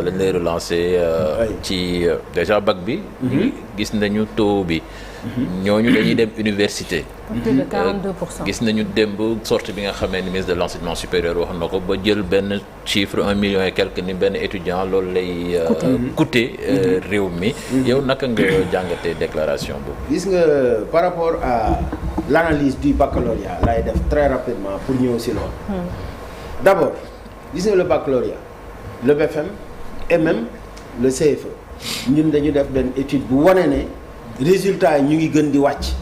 lañ lay relancer ci déjà bac bi. gis nañu taux bi. ñooñu dañuy dem université. plus de 42%. gis nañu démb sortie bi nga xamee ni ministre de l'enseignement supérieur wax na ko ba jël benn chiffre 1 million et quelque ni benn étudiant loolu lay. coûter réew mi. yow naka nga jàngatee déclaration boobu. gis nga par rapport à l'analyse du baccalauréat lay def très rapidement pour ñëw si loolu. D'abord gis nga le baccalauréat le BFM et même le CFE ñun dañu def benn étude bu wane ne. résultats yi ñu ngi gën di wàcc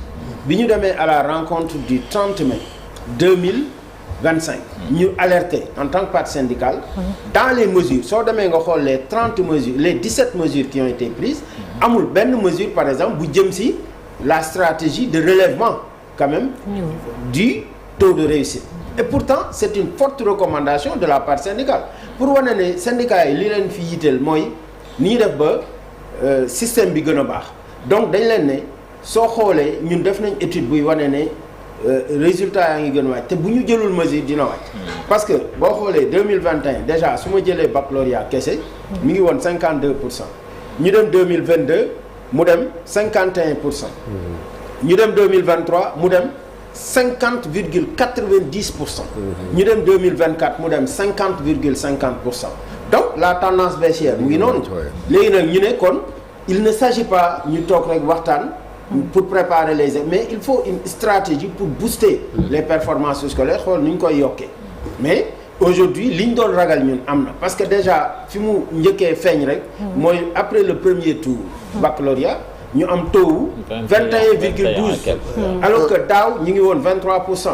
bi ñu demee à la rencontre du 30 mai 2025 ñu alerté en tant que parti syndical dans les mesures soo demee nga xool les 30 mesures les 17 mesures qui ont été prises amul benn mesure par exemple bu jëm ci la stratégie de relèvement quand même du taux de réussite et pourtant c'est une forte recommandation de la part syndicale pour wane ne syndicats yi li leen fi yitteel mooy ni ñu def ba système bi gën a baax donc dañ leen ne soo xoolee ñun def nañ étude buy wane ne résultat yaa ngi gën a wàcc te bu ñu jëlul mesure dina wàcc parce que boo xoolee 2021 déjà su ma jëlee baccalauréat kese mi ngi woon 52% ñu dem 2022 mu dem 51%. ñu dem 2023 mu dem 50,90%. ñu dem 2024 mu dem 50,50%. donc la tendance baissière mu ngi noonu. léegi nag ñu ne kon. il ne s'agit pas ñu toog rek waxtaan pour préparer les mais il faut une stratégie pour booster les performances scolaires xool nu ñu koy yokkee mais aujourd'hui li ñu doon ragal ñun am na parce que déjà fi mu njëkkee feeñ rek mooy après le premier tour baccalauréat ñu am taux 21,12 alors que daaw ñu ngi woon 23%.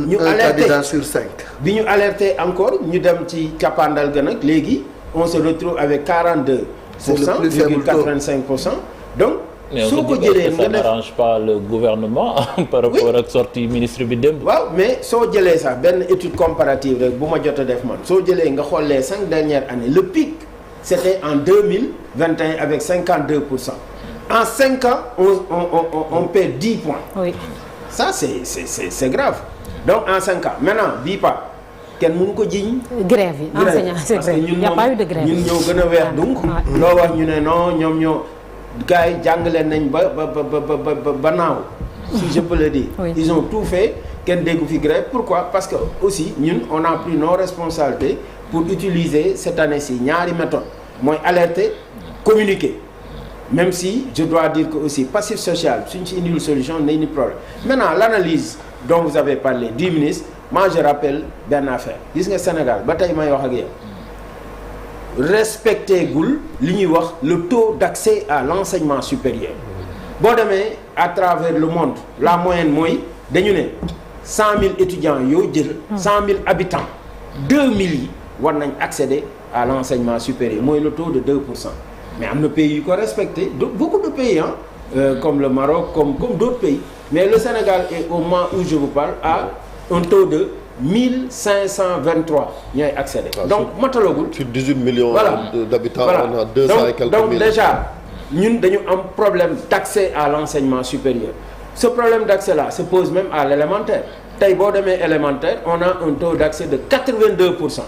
ñu alerté candidat sur 5. bi ñu alerté encore ñu dem ci cappaandal ga nag léegi on se retrouve avec 42%. C'est le plus faible taux. 85%. Donc, soo ko jëlee ça n'arrange pas le gouvernement par rapport ak sortie ministre bi démb. waaw mais soo jëlee sax benn étude comparative rek bu ma jot a def man soo jëlee nga xool les 5 dernières années le pic c'était en 2021 avec 52%. En 5 ans on perd 10 points. Oui. Ça c'est grave. Donc en 5 ans maintenant bii pas. kenn mënu ko jiñ grève yi enseignant c'est parce que vrai ñun y a pas eu de grève ñun ñoo gën a weex donc loo wax ñu ne non ñoom ñoo gars yi jàngale nañ ba naaw si je peux le dire ils ont tout fait kenn déggu fi grève pourquoi parce que aussi ñun on a pris nos responsabilités pour utiliser cette année-ci ñaari méthode mooy alerter communiquer même si je dois dire que aussi passif social suñ ci indiwul solution nañ ni problème maintenant l'analyse dont vous avez parlé du ministre moi je rappelle benn affaire gis nga Sénégal ba tey may wax ak yow respecté gul li ñuy wax le taux d'accès à l'enseignement supérieur boo demee à travers le monde la moyenne mooy dañu ne 100 000 étudiants yoo jël 100 000 habitants 2000 yi war nañ accéder à l'enseignement supérieur mooy le taux de 2%. mais am na pays yu ko respecté beaucoup de pays comme le Maroc comme d'autres pays mais le Sénégal est au moment où je vous parle à un taux de 1523 ñooy accéder. donc matalagul. sur 18 millions d'habitants voilà. on a 200 et quelques donc mille. déjà ñun dañu am problème d'accès à l'enseignement supérieur ce problème d'accès là se pose même à l'élémentaire tey boo demee élémentaire on a un taux d'accès de 82%.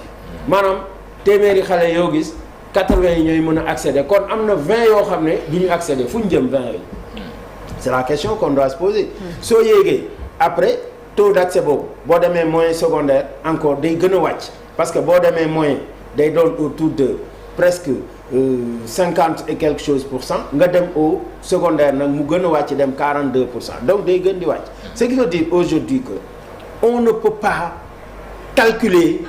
maanaam téeméeri xale yoo gis 80 yi ñooy mën a accéder kon am na 20 yoo xam ne du ñu accéder fu ñu jëm 20 yi c'est la question qu'on doit se poser. soo yéegee après taux d'accès boobu boo demee moyen secondaire encore day gën a wàcc parce que boo demee moyen day doon autour de presque 50 et quelque chose pour cent nga dem au secondaire nag mu gën a wàcc dem 42%. donc day gën di wàcc ce qui veut dire aujourd'hui que on ne peut pas calculer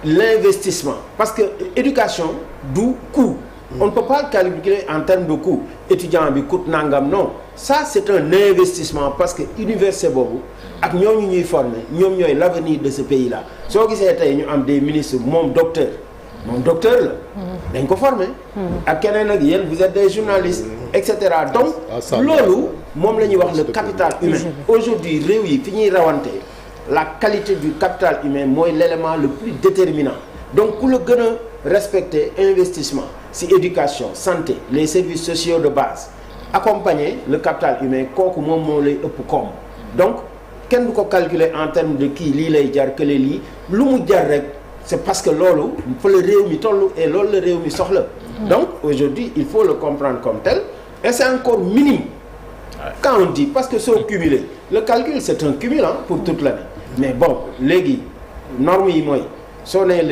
l'investissement parce que éducation du coût. On ne peut pas calculer en termes de coût étudiant bi coûte nangam non ça c'est un investissement parce que université boobu ak ñooñu ñuy former ñoom ñooy l'avenir de ce pays là soo gisee tey ñu am des ministres moom docteur la dañ ko former ak keneen ak yéen vous êtes des journalistes et cetera donc loolu moom la ñuy wax le capital humain aujourd'hui réew yi fi ñuy rawante la qualité du capital humain mooy l'élément le plus déterminant donc ku la gën a respecter investissement ci éducation santé les services sociaux de base accompagner le capital humain kooku moom moo lay ëpp koom donc kenn du ko calculer en termes de kii lii lay jar kële lii lu mu jar rek c'est parce que loolu fa la réew mi toll et loolu la réew mi soxla. Donc aujourd'hui il faut le comprendre comme tel et c'est encore minime. Quand on dit parce que soo cumuler le calcul c'est un cumul pour toute l'année mais bon léegi normes yi mooy soo nee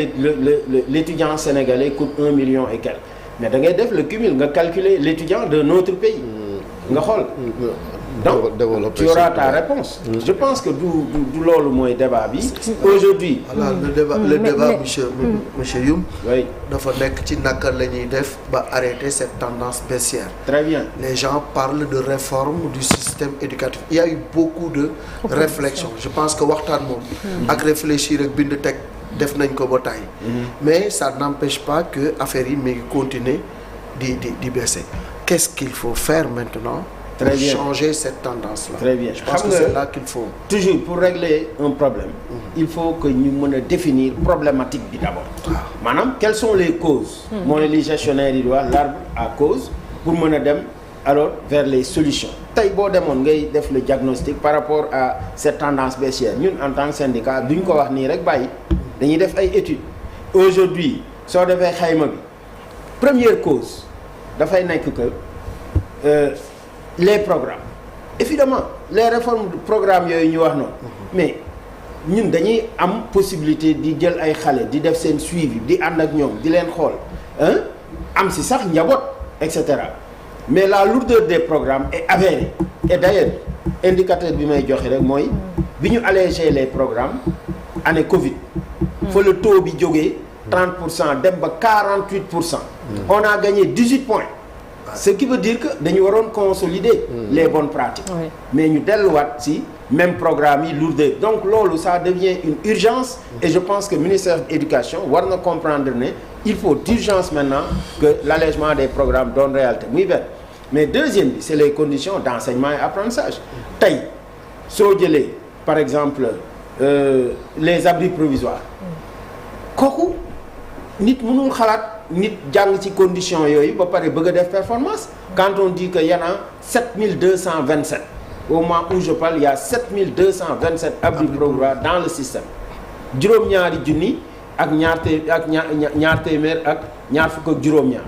l'étudiant sénégalais coûte 1 million et quelques mais da ngay def le cumul nga calculer l'étudiant d'un autre pays nga xool donc tu auras ta réponse. Je pense que du loolu mooy débat bi aujourd'hui voilà le débat monsieur Youm oui dafa nekk ci naka la ñuy def ba arrêter cette tendance baissière. Très bien. Les gens parlent de réforme du système éducatif. Il y a eu beaucoup de réflexions. Je pense que waxtaan moom ak réfléchir ak bind teg def nañ ko ba tey mais ça n'empêche pas que affaire yi mi ngi continuer di baisser. Qu'est-ce qu'il faut faire maintenant Très pour bien. changer cette tendance-là? Très bien. Je pense que c'est là qu'il faut. Toujours pour régler un problème il faut que ñu mën a définir problématique bi d'abord maanaam quelles sont les causes moo ne li gestionnaire yi di wax l'arbre à cause pour mën a dem alors vers les solutions tey boo demoon ngay def le diagnostic par rapport à cette tendance baissière ñun en tant que syndicat duñ ko wax nii rek bàyyi dañuy def ay études aujourd'hui soo defee xayma bi première cause dafay nekk que les programmes évidemment les réformes de programme yooyu ñu wax noonu mais ñun dañuy am possibilité di jël ay xale di def seen suivi di ànd ak ñoom di leen xool am si sax njaboot et cetera mais la lourdeur des programmes est avérée et d'ailleurs indicateur bi may joxe rek mooy bi ñu allégé les programmes année Covid fa le taux bi jógee 30% dem ba 48%. On a gagné 18 points. Ce qui veut dire que dañu waroon consolider les bonnes pratiques. Oui. Mais ñu delluwaat ci même programme yi lourdeur. Donc loolu ça devient une urgence et je pense que ministère de l'Éducation war na comprendre ne il faut d'urgence maintenant que l'allègement des programmes donne réalité muy benn. Mais deuxième bi c'est les conditions d'enseignement et apprentissage. Tey soo jëlee par exemple les abris provisoires kooku nit mënul xalaat nit jàng ci conditions yooyu ba pare bëgg a def performance quand on dit que y en a 7227 au moment où je parle il y a 7227 abris provisoires dans le système juróom-ñaari junni ak ñaar téeméer ak ñaar fukk ak juróom-ñaar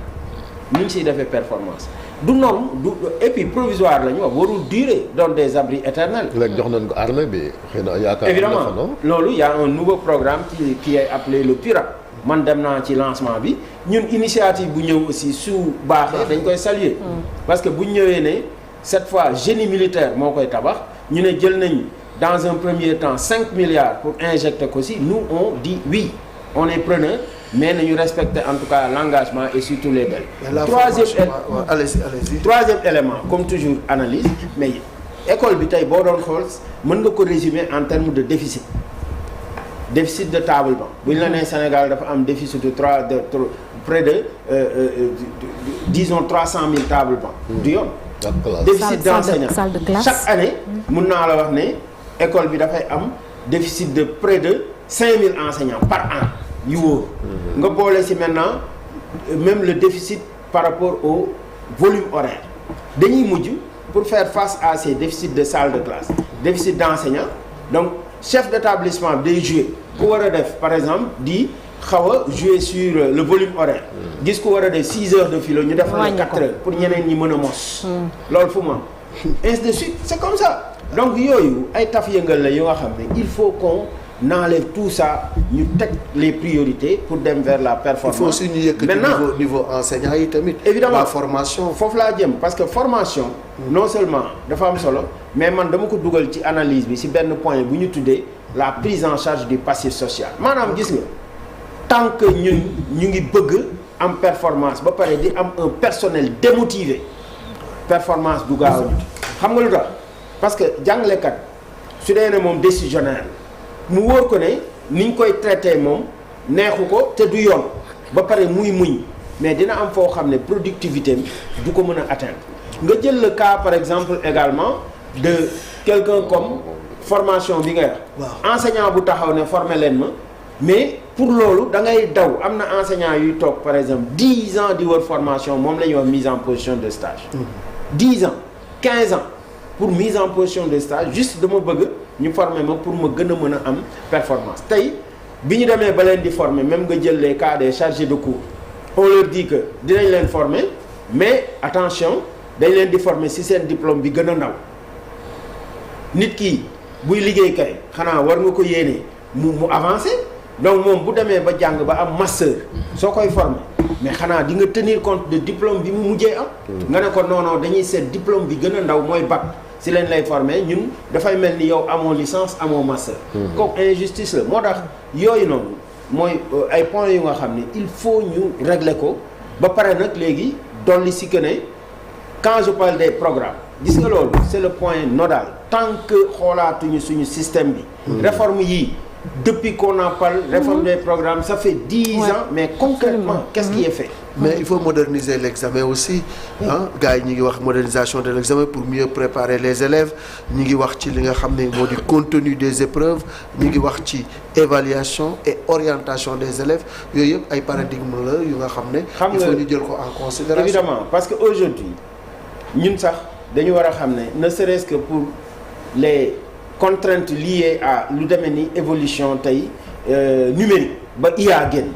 ñu ngi siy defee performance du norme du et puis provisoire la ñu wax warul durer dans des abris éternels. léegi jox nañu ko armée bi xëy na yaakaar évidemment loolu y a un nouveau programme qui est appelé le PURA man dem naa ci lancement bi ñun initiative bu ñëw aussi su baaxee dañ koy saluer parce que bu ñu ñëwee ne cette fois génie militaire moo koy tabax ñu ne jël nañ dans un premier temps 5 milliards pour injecter ko si nous on dit oui on est preneur mais nañu respecter en tout cas l'engagement et surtout les délais. Troisième élément comme toujours analyse mais école bi tey boo doon xool mën nga ko résumer en termes de déficit de table-banc bu ñu la nee Sénégal dafa am déficit de près de disons 300 000 table-banc du yoon déficit d'enseignants chaque année mun naa la wax ne école bi dafay am déficit de près de 5 000 enseignants par an yu wóor nga boole ci maintenant même le déficit par rapport au volume horaire dañuy mujj pour faire face à ces déficits de salle de classe déficit d'enseignants donc chef d'établissement day jouer ku war a def par exemple di xaw a jouer sur le volume horaire gis ku war a def 6 heures de philo ñu def la 4 heures pour ñeneen ñi mën a mos loolu fu mu am ainsi de suite c'est comme ça donc yooyu ay taf yëngal la yoo nga xam ne il faut qu'on enlève tout ça ñu teg les priorités pour dem vers la performance. Il faut aussi ñu yëkkati niveau enseignant yi tamit. évidemment la formation. foofu laa jëm parce que formation. non seulement dafa am solo mais man dama ko dugal ci analyse bi ci benn point bu ñu tuddee la prise en charge du passif social maanaam gis nga tant que ñun ñu ngi bëgg am performance ba pare di am un personnel démotivé performance du gaaw a xam nga lu tax parce que jàngalekat su dee ne moom décisionnaire mu wóor ko ne niñ koy traité moom neexu ko te du yoon ba pare muy muñ mais dina am foo xam ne productivité du ko mën a atteindre nga jël le cas par exemple également de quelqu'un comme formation bi nga wax enseignant bu taxaw ne formé leen ma mais pour loolu da ngay daw am na enseignant yuy toog par exemple 10 ans di wër formation moom la ñuy wax mise en position de stage 10 ans 15 ans pour mise en position de stage juste dama bëgg ñu former ma pour ma gën a mën a am performance tey bi ñu demee ba leen di former même nga jël les cas des chargés de cours on leur dit que dinañ leen former mais attention dañ leen di former ci seen diplôme bi gën a ndaw nit ki buy liggéey kay xanaa war nga ko yéene mu avancer donc moom bu demee ba jàng ba am master soo koy former mais xanaa di nga tenir compte de diplôme bi mu mujjee am. nga ne ko non dañuy seet diplôme bi gën a ndaw mooy bac si leen lay former ñun dafay mel ni yow amoo licence amoo master. kooku injustice la moo tax yooyu noonu mooy ay points yu nga xam ne il faut ñu régler ko ba pare nag léegi dolli si que ne quand je parle des programmes gis nga loolu c'est le point nodal tant que xoolaatuñu suñu système bi. réforme yii. Depuis qu'on en parle, réforme des programmes, ça fait 10 ans, mais concrètement, qu'est-ce qui est fait? Mais il faut moderniser l'examen aussi. Gars yi ñu ngi wax modernisation de l'examen pour mieux préparer les élèves ñu ngi wax ci li nga xam ne moo di contenu des épreuves ñu ngi wax ci évaluation et orientation des élèves yooyu yëpp ay paradigme la yu nga xam ne il faut ñu jël ko en considération. Évidemment, parce que aujourd'hui ñun sax dañu war a xam ne serait-ce que pour les contraintes liées à lu demee ni évolution tey numérique ba IA génn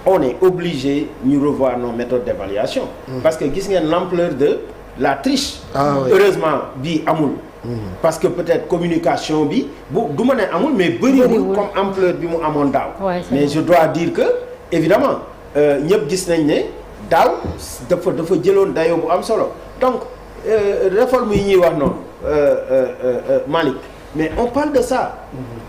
on est obligé ñu revoir nos méthodes d'évaluation parce que gis ngeen l'ampleur de la triche heureusement bii amul parce que peut-être communication bi du ma ne amul mais bëriwul comme ampleur bi mu amoon daaw mais je dois dire que évidemment ñëpp gis nañ ne daaw dafa jëloon dayoo bu am solo donc réforme yi ñuy wax noonu Malick mais on parle de ça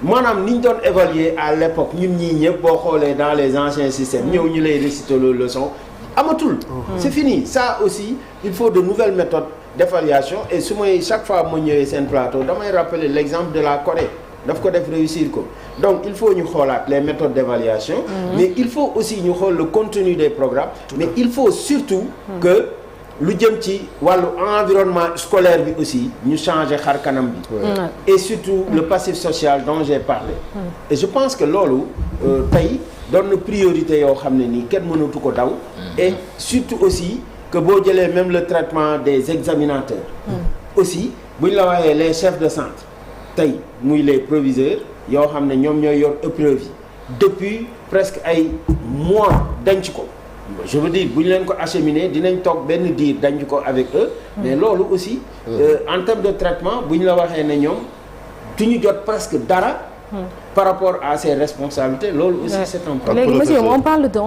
maanaam ni ñu doon évaluer à l'époque ñun ñii ñëpp boo xoolee dans les anciens systèmes ñëw ñu lay réciter le leçon amatul c'est fini ça aussi il faut de nouvelles méthodes d'évaluation et su may chaque fois ma ñëwee seen plateau damay rappeler l'exemple de la Corée daf ko def réussir ko donc il faut ñu xoolaat les méthodes d'évaluation mais il faut aussi ñu xool le contenu des programmes mais il faut surtout que lu jëm ci wàllu environnement scolaire bi aussi ñu changer xar kanam bi et surtout le passif social dont j'ai parlé et je pense que loolu tey doon na priorité yoo xam ne nii kenn mënatu ko daw et surtout aussi que boo jëlee même le traitement des examinateurs aussi bu ñu la waxee les chefs de centre tey muy les proviseurs yoo xam ne ñoom ñooy yor épreuve yi depuis presque ay mois denc ko je veux dire bu ñu leen ko acheminer dinañ toog benn diir dañ ko avec eux mais loolu aussi en termes de traitement bu ñu la waxee ne ñoom du ñu jot presque dara par rapport à ces responsabilités loolu aussi c'est un problème. Léegi monsieur on parle de